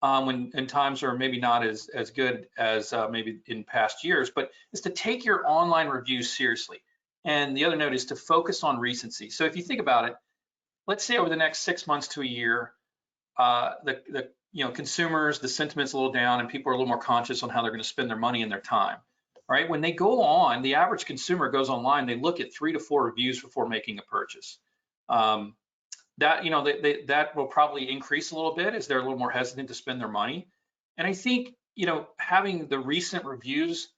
when times are maybe not as good as maybe in past years, but is to take your online reviews seriously. And the other note is to focus on recency. So if you think about it, let's say over the next 6 months to a year, the consumers, the sentiment's a little down and people are a little more conscious on how they're going to spend their money and their time. Right? When they go on, the average consumer goes online, they look at 3 to 4 reviews before making a purchase. That will probably increase a little bit as they're a little more hesitant to spend their money. And I think, having the recent reviews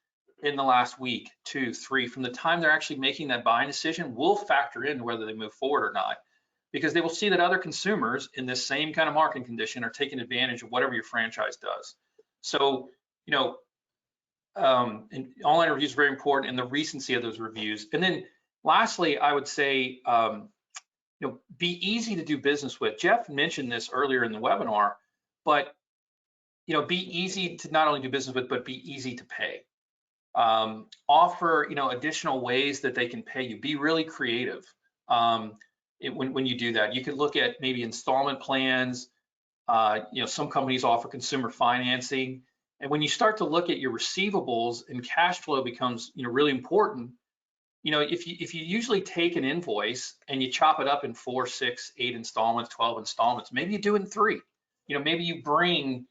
in the last week, 2, 3, from the time they're actually making that buying decision will factor in whether they move forward or not, because they will see that other consumers in this same kind of marketing condition are taking advantage of whatever your franchise does. So, and online reviews are very important, and the recency of those reviews. And then lastly, I would say, be easy to do business with. Jeff mentioned this earlier in the webinar, but, be easy to not only do business with, but be easy to pay. Offer, additional ways that they can pay you. Be really creative. When you do that, you could look at maybe installment plans. Some companies offer consumer financing. And when you start to look at your receivables and cash flow becomes, really important, if you usually take an invoice and you chop it up in 4, 6, 8 installments, 12 installments, maybe you do it in 3. Maybe you bring,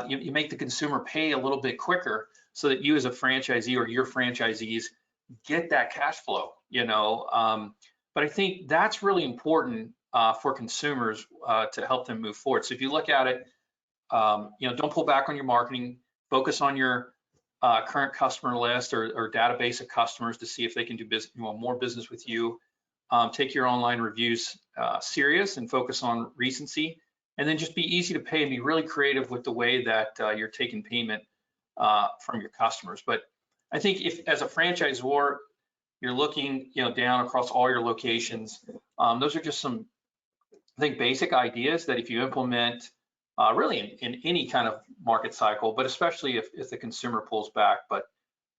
you make the consumer pay a little bit quicker so that you as a franchisee or your franchisees get that cash flow, But I think that's really important for consumers to help them move forward. So if you look at it, don't pull back on your marketing, focus on your current customer list or database of customers to see if they can do more business with you. Take your online reviews serious and focus on recency, and then just be easy to pay and be really creative with the way that you're taking payment from your customers. But I think if, as a franchisor, you're looking, down across all your locations, those are just some, I think, basic ideas that if you implement really in any kind of market cycle, but especially if the consumer pulls back. But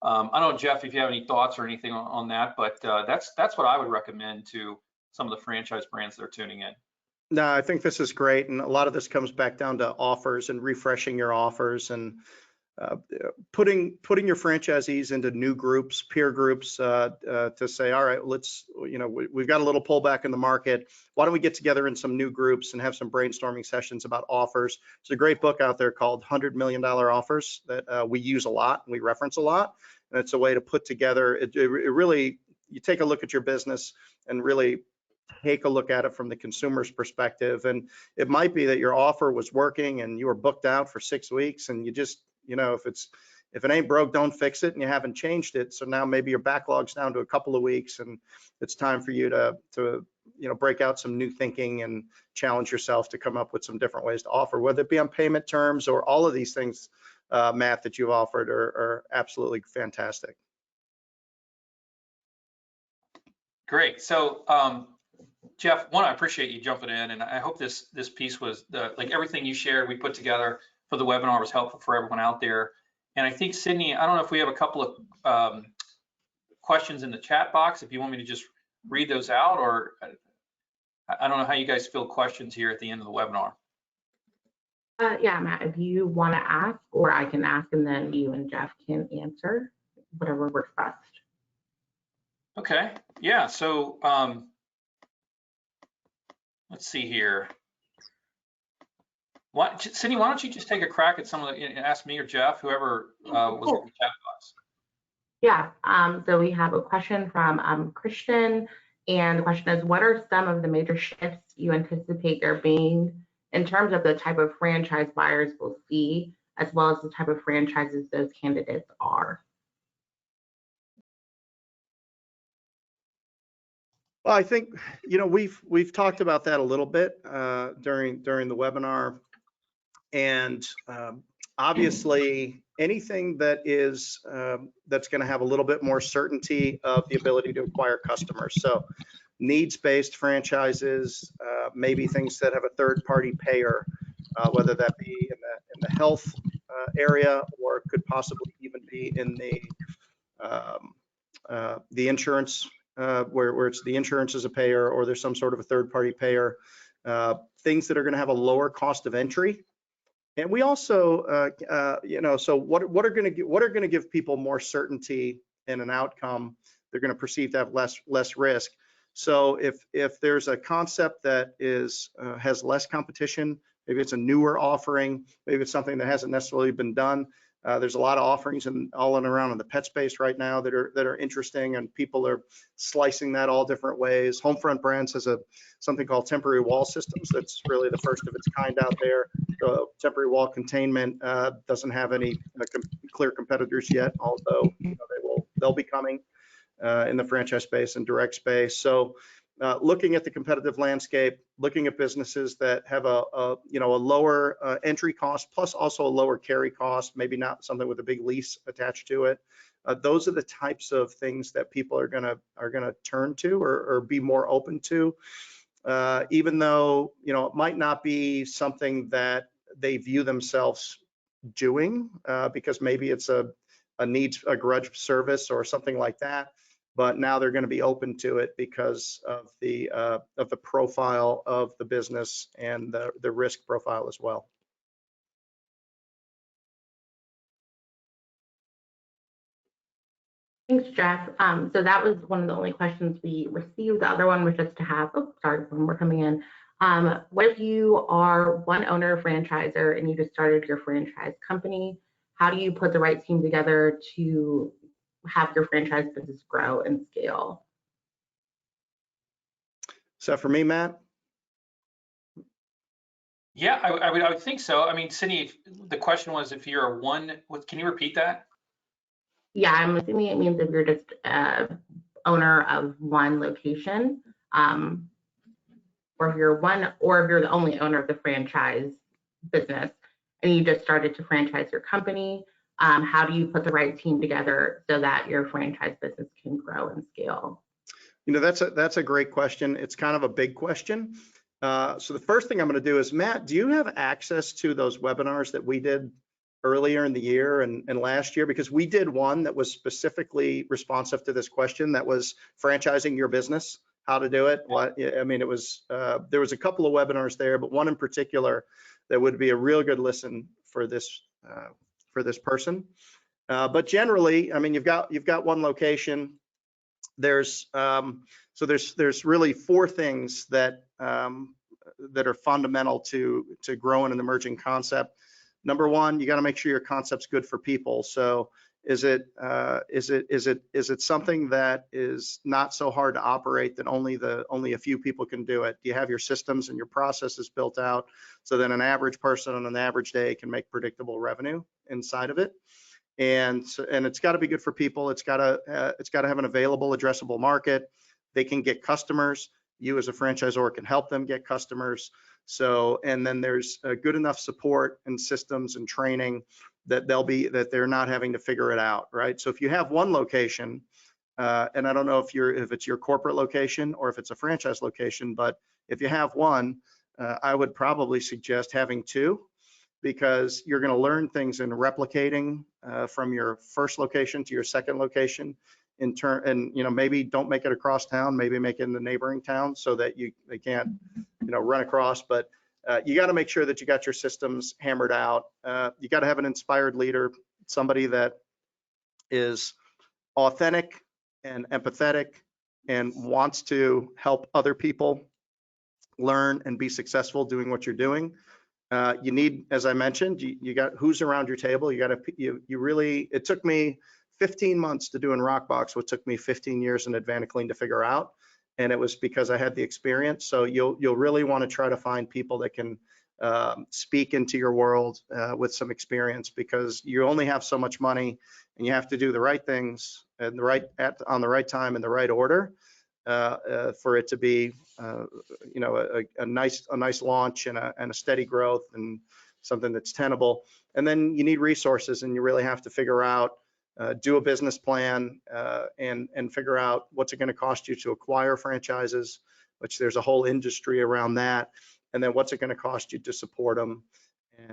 I don't know, Jeff, if you have any thoughts or anything on that, but that's what I would recommend to some of the franchise brands that are tuning in. No, I think this is great. And a lot of this comes back down to offers and refreshing your offers and putting your franchisees into new groups, peer groups, to say, all right, let's, we've got a little pullback in the market. Why don't we get together in some new groups and have some brainstorming sessions about offers? There's a great book out there called $100 Million Offers that we use a lot and we reference a lot. And it's a way to put together, it really, you take a look at your business and really take a look at it from the consumer's perspective. And it might be that your offer was working and you were booked out for 6 weeks and you just, if it ain't broke, don't fix it, and you haven't changed it. So now maybe your backlog's down to a couple of weeks, and it's time for you to break out some new thinking and challenge yourself to come up with some different ways to offer, whether it be on payment terms or all of these things, Matt, that you've offered are absolutely fantastic. Great. So, Jeff, one, I appreciate you jumping in, and I hope this piece was like everything you shared, we put together for the webinar was helpful for everyone out there. And I think, Sydney, I don't know if we have a couple of questions in the chat box, if you want me to just read those out, or I don't know how you guys field questions here at the end of the webinar. Yeah, Matt, if you want to ask, or I can ask, and then you and Jeff can answer, whatever works best. Okay, yeah, so let's see here. Sydney, why don't you just take a crack at some of the, and ask me or Jeff, whoever was in the chat box. Yeah, so we have a question from Christian, and the question is, what are some of the major shifts you anticipate there being in terms of the type of franchise buyers we'll see, as well as the type of franchises those candidates are? Well, I think, we've talked about that a little bit during the webinar. And obviously, anything that is that's going to have a little bit more certainty of the ability to acquire customers. So needs-based franchises, maybe things that have a third-party payer, whether that be in the health area, or it could possibly even be in the insurance, where it's the insurance as a payer, or there's some sort of a third-party payer. Things that are going to have a lower cost of entry. And we also, so what are going to give people more certainty in an outcome? They're going to perceive to have less risk. So if there's a concept that has less competition, maybe it's a newer offering, maybe it's something that hasn't necessarily been done. There's a lot of offerings all and around in the pet space right now that are interesting, and people are slicing that all different ways. Homefront Brands has something called temporary wall systems. That's really the first of its kind out there. So temporary wall containment doesn't have any clear competitors yet, although they'll be coming in the franchise space and direct space. So looking at the competitive landscape, looking at businesses that have a lower entry cost, plus also a lower carry cost, maybe not something with a big lease attached to it. Those are the types of things that people are gonna turn to or be more open to, even though it might not be something that they view themselves doing, because maybe it's a grudge service or something like that. But now they're going to be open to it because of the profile of the business and the risk profile as well. Thanks, Jeff. So that was one of the only questions we received. The other one was just to have, one more coming in. What if you are one owner franchisor and you just started your franchise company? How do you put the right team together to have your franchise business grow and scale? So for me, Matt? Yeah, I would think so. I mean, Sydney, the question was if you're can you repeat that? Yeah, I'm assuming it means if you're just owner of one location, or if you're the only owner of the franchise business and you just started to franchise your company, how do you put the right team together so that your franchise business can grow and scale? That's a great question. It's kind of a big question. So the first thing I'm going to do is, Matt, do you have access to those webinars that we did earlier in the year and last year? Because we did one that was specifically responsive to this question, that was franchising your business, how to do it. I mean, it was there was a couple of webinars there, but one in particular that would be a real good listen for this person. But generally, I mean, you've got one location. There's really four things that are fundamental to growing an emerging concept. Number one, you got to make sure your concept's good for people. So is it something that is not so hard to operate that only a few people can do it? Do you have your systems and your processes built out so that an average person on an average day can make predictable revenue inside of it? And it's got to be good for people. It's got to have an available, addressable market. They can get customers. You as a franchisor can help them get customers. So, and then there's good enough support and systems and training that they're not having to figure it out, right? So if you have one location, and I don't know if it's your corporate location or if it's a franchise location, but if you have one, I would probably suggest having two, because you're going to learn things in replicating from your first location to your second location and maybe don't make it across town, maybe make it in the neighboring town so that they can't run across. But you got to make sure that you got your systems hammered out. You got to have an inspired leader, somebody that is authentic and empathetic and wants to help other people learn and be successful doing what you're doing. You need, as I mentioned, you got who's around your table. It took me 15 months to do in Rockbox what took me 15 years in Advantic Lean to figure out. And it was because I had the experience. So you'll really want to try to find people that can speak into your world with some experience, because you only have so much money and you have to do the right things and on the right time in the right order for it to be a nice launch and a steady growth and something that's tenable. And then you need resources, and you really have to figure out, do a business plan and figure out what's it going to cost you to acquire franchises, which there's a whole industry around that. And then what's it going to cost you to support them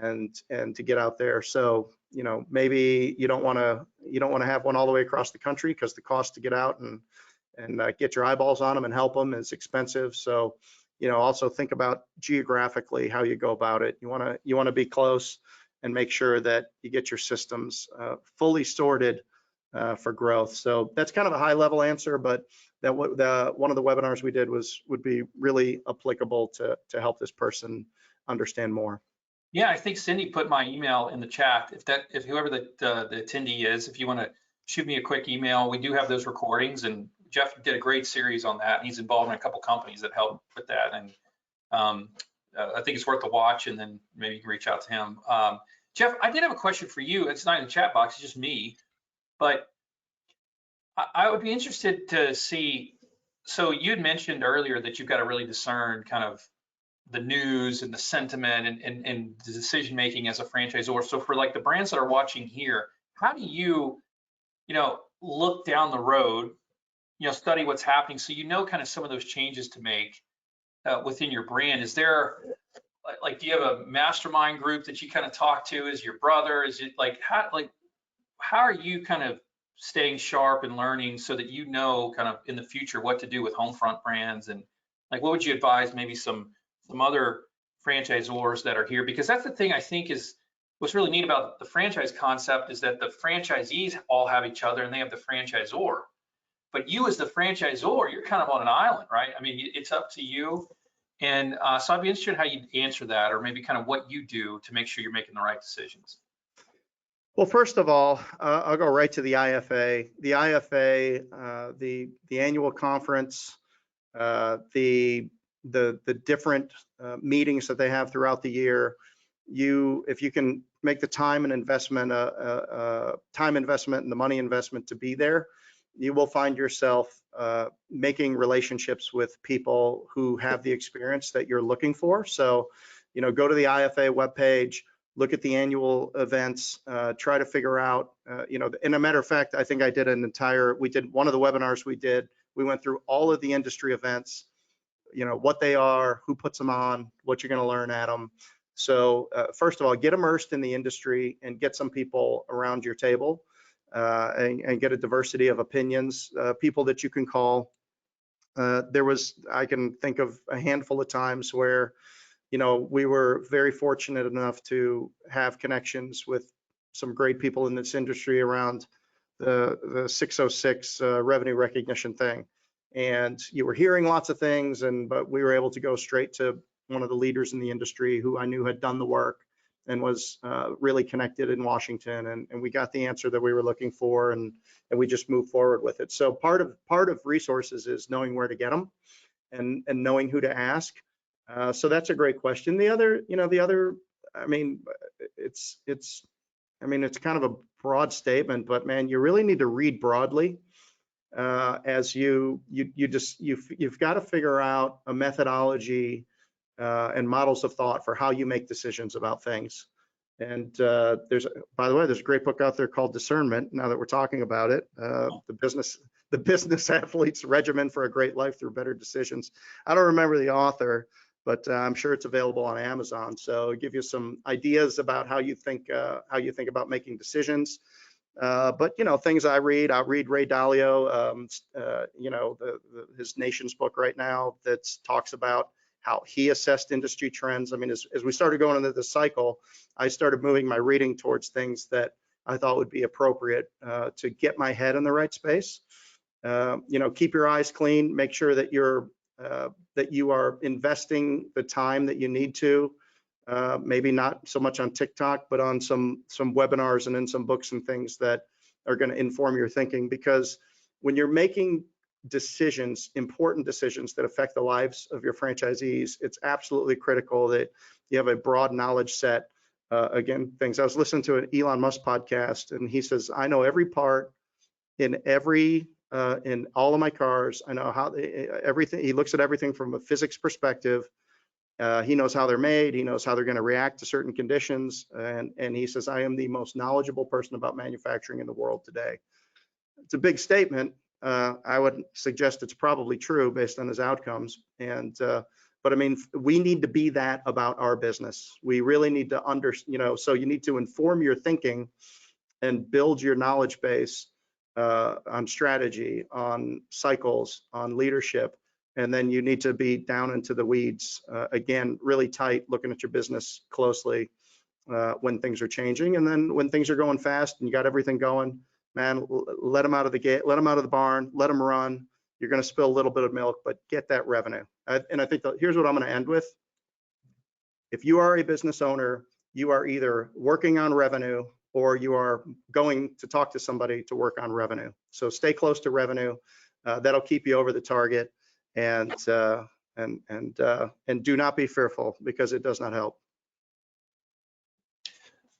and to get out there. So, maybe you don't want to have one all the way across the country, because the cost to get out and get your eyeballs on them and help them is expensive. So, also think about geographically how you go about it. You want to be close and make sure that you get your systems fully sorted for growth. So that's kind of a high level answer, but one of the webinars we did would be really applicable to help this person understand more. Yeah, I think Cindy put my email in the chat. If whoever the attendee is, if you want to shoot me a quick email, we do have those recordings, and Jeff did a great series on that. He's involved in a couple companies that help with that, and I think it's worth a watch, and then maybe you can reach out to him. Jeff, I did have a question for you. It's not in the chat box, it's just me, but I would be interested to see, so you had mentioned earlier that you've got to really discern kind of the news and the sentiment and the decision making as a franchisor. So for like the brands that are watching here, how do you look down the road, study what's happening, so kind of some of those changes to make within your brand? Is there do you have a mastermind group that you kind of talk to? Is your brother? Is it how are you kind of staying sharp and learning so that kind of in the future what to do with Homefront brands? And what would you advise maybe some other franchisors that are here? Because that's the thing I think is what's really neat about the franchise concept, is that the franchisees all have each other and they have the franchisor. But you as the franchisor, you're kind of on an island, right? I mean, it's up to you. And so I'd be interested in how you answer that, or maybe kind of what you do to make sure you're making the right decisions. Well, first of all, I'll go right to the IFA. The IFA, the annual conference, the different meetings that they have throughout the year. If you can make the time and investment, time investment and the money investment to be there, you will find yourself making relationships with people who have the experience that you're looking for. So, you know, go to the IFA webpage, look at the annual events, try to figure out, you know, and a matter of fact, I think I did one of the webinars we went through all of the industry events, you know, what they are, who puts them on, what you're going to learn at them. So first of all, get immersed in the industry and get some people around your table and get a diversity of opinions, people that you can call. I can think of a handful of times where, you know, we were very fortunate enough to have connections with some great people in this industry around the 606 revenue recognition thing. And you were hearing lots of things, but we were able to go straight to one of the leaders in the industry who I knew had done the work and was really connected in Washington, and we got the answer that we were looking for, and we just moved forward with it. So part of resources is knowing where to get them and knowing who to ask. So that's a great question. The other, I mean, it's kind of a broad statement, but man, you really need to read broadly. As you've got to figure out a methodology and models of thought for how you make decisions about things. And by the way, there's a great book out there called Discernment. Now that we're talking about it, the business athlete's regimen for a great life through better decisions. I don't remember the author, but I'm sure it's available on Amazon. So give you some ideas about how you think about making decisions. But you know, things I'll read Ray Dalio, you know, his Nations book right now that talks about how he assessed industry trends. I mean, as we started going into the cycle, I started moving my reading towards things that I thought would be appropriate to get my head in the right space. You know, keep your eyes clean, make sure that you are investing the time that you need to. Maybe not so much on TikTok, but on some webinars and in some books and things that are going to inform your thinking. Because when you're making decisions, important decisions that affect the lives of your franchisees, it's absolutely critical that you have a broad knowledge set. Again, things I was listening to an Elon Musk podcast, and he says, I know every part in all of my cars. I know how everything. He looks at everything from a physics perspective. He knows how they're made. He knows how they're going to react to certain conditions. And he says, I am the most knowledgeable person about manufacturing in the world today. It's a big statement. I would suggest it's probably true based on his outcomes. But I mean, we need to be that about our business. We really need to so you need to inform your thinking and build your knowledge base on strategy, on cycles, on leadership. And then you need to be down into the weeds, again, really tight, looking at your business closely when things are changing. And then when things are going fast and you got everything going, man, let them out of the gate, let them out of the barn, let them run. You're going to spill a little bit of milk, but get that revenue. And I think here's what I'm going to end with. If you are a business owner, you are either working on revenue or you are going to talk to somebody to work on revenue. So stay close to revenue. That'll keep you over the target. And do not be fearful, because it does not help.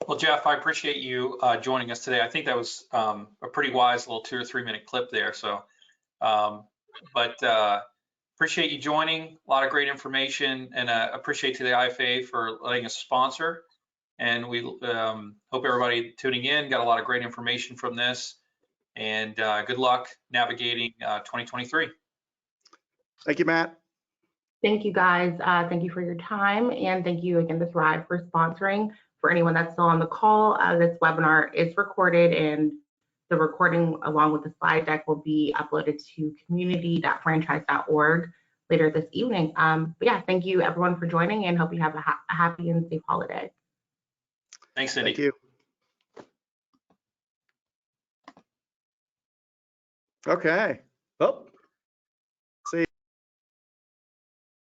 Well, Jeff, I appreciate you joining us today. I think that was a pretty wise little 2 or 3 minute clip there. So, appreciate you joining. A lot of great information, and appreciate to the IFA for letting us sponsor. And we hope everybody tuning in got a lot of great information from this. And good luck navigating 2023. Thank you, Matt. Thank you, guys. Thank you for your time, and thank you again to Thryv for sponsoring. For anyone that's still on the call, this webinar is recorded, and the recording along with the slide deck will be uploaded to community.franchise.org later this evening. But yeah, thank you everyone for joining, and hope you have a happy and safe holiday. Thanks, Cindy. Thank you. Okay. Oh.